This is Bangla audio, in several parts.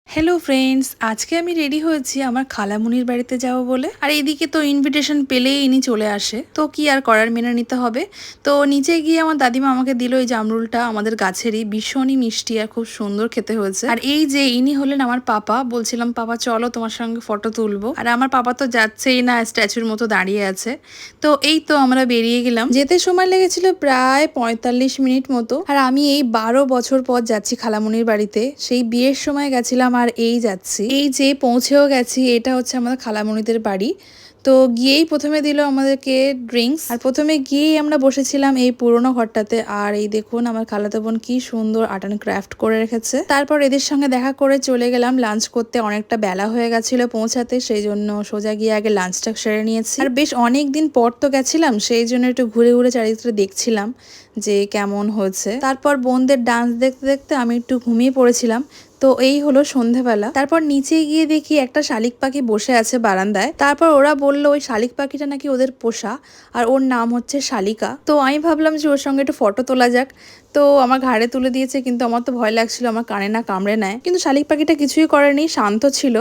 হ্যালো ফ্রেন্ডস, আজকে আমি রেডি হয়েছি আমার খালামুনির বাড়িতে যাব বলে। আর এইদিকে তো ইনভিটেশন পেলেই ইনি চলে আসে, তো কি আর করার, মেনে নিতে হবে। তো নিচে গিয়ে আমার দাদিমা আমাকে দিল এই জামরুলটা, আমাদের গাছেরই, ভীষণই মিষ্টি আর খুব সুন্দর খেতে হয়েছে। আর এই যে ইনি হলেন আমার পাপা। বলছিলাম পাপা চলো তোমার সঙ্গে ফটো তুলবো, আর আমার পাপা তো যাচ্ছেই না, স্ট্যাচুর মতো দাঁড়িয়ে আছে। তো এই তো আমরা বেরিয়ে গেলাম। যেতে সময় লেগেছিল প্রায় 45 মিনিট মতো। আর আমি এই 12 বছর পর যাচ্ছি খালামুনির বাড়িতে। সেই বিয়ের সময় গেছিলাম আর এই যাচ্ছি, এই যে পৌঁছেও গেছি। এটা হচ্ছে আমাদের খালামুনিদের বাড়ি। তো গিয়েই প্রথমে দিল আমাদেরকে ড্রিঙ্কস, আর প্রথমে গিয়েই আমরা বসেছিলাম এই পুরোনো ঘরটাতে। আর এই দেখুন আমার খালাতো বোন কি সুন্দর আর্ট অ্যান্ড ক্রাফট করে রেখেছে। তারপর এদের সঙ্গে দেখা করে চলে গেলাম লাঞ্চ করতে। অনেকটা বেলা হয়ে গেছিল পৌঁছাতে, সেই জন্য সোজা গিয়ে আগে লাঞ্চটা সেরে নিয়েছি। আর বেশ অনেক দিন পর তো গেছিলাম, সেই জন্য একটু ঘুরে ঘুরে চারিদিকটা দেখছিলাম যে কেমন হয়েছে। তারপর বোনদের ডান্স দেখতে দেখতে আমি একটু ঘুমিয়ে পড়েছিলাম। তো এই হলো সন্ধেবেলা। তারপর নিচে গিয়ে দেখি একটা শালিক পাখি বসে আছে বারান্দায়। তারপর ওরা বললো ওই শালিক পাখিটা নাকি ওদের পোষা, আর ওর নাম হচ্ছে শালিকা। তো আমি ভাবলাম যে ওর সঙ্গে একটু ফটো তোলা যাক। তো আমার ঘাড়ে তুলে দিয়েছে, কিন্তু আমার তো ভয় লাগছিল আমার কানে না কামড়ে নেয়। কিন্তু শালিক পাখিটা কিছুই করেনি, শান্ত ছিল।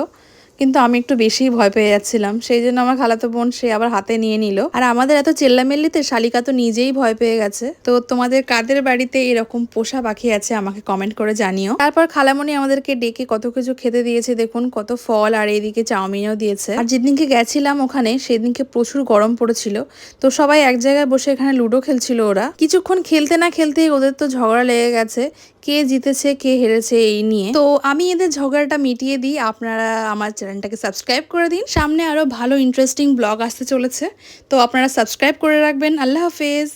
কিন্তু আমি একটু বেশি ভয় পেয়ে যাচ্ছিলাম, সেই জন্য আমার খালাতো বোন সে আবার হাতে নিয়ে নিল। আর আমাদের এত চেল্লামেল্লিতে শালিকা তো নিজেই ভয় পেয়ে গেছে। তো তোমাদের কাদের বাড়িতে এরকম পোষা পাখি আছে আমাকে কমেন্ট করে জানিও। তারপর খালামণি আমাদেরকে ডেকে কত কিছু খেতে দিয়েছে, দেখুন কত ফল, আর এইদিকে চাউমিনও দিয়েছে। আর যেদিনকে গেছিলাম ওখানে সেদিনকে প্রচুর গরম পড়েছিল। তো সবাই এক জায়গায় বসে এখানে লুডো খেলছিল। ওরা কিছুক্ষণ খেলতে না খেলতেই ওদের তো ঝগড়া লেগে গেছে, কে জিতেছে কে হেরেছে এই নিয়ে। তো আমি এদের ঝগড়াটা মিটিয়ে দিই। আপনারা আমার চ্যানেলটাকে সাবস্ক্রাইব করে দিন, সামনে আরো ভালো ইন্টারেস্টিং ব্লগ আসতে চলেছে। তো আপনারা সাবস্ক্রাইব করে রাখবেন। আল্লাহ হাফেজ।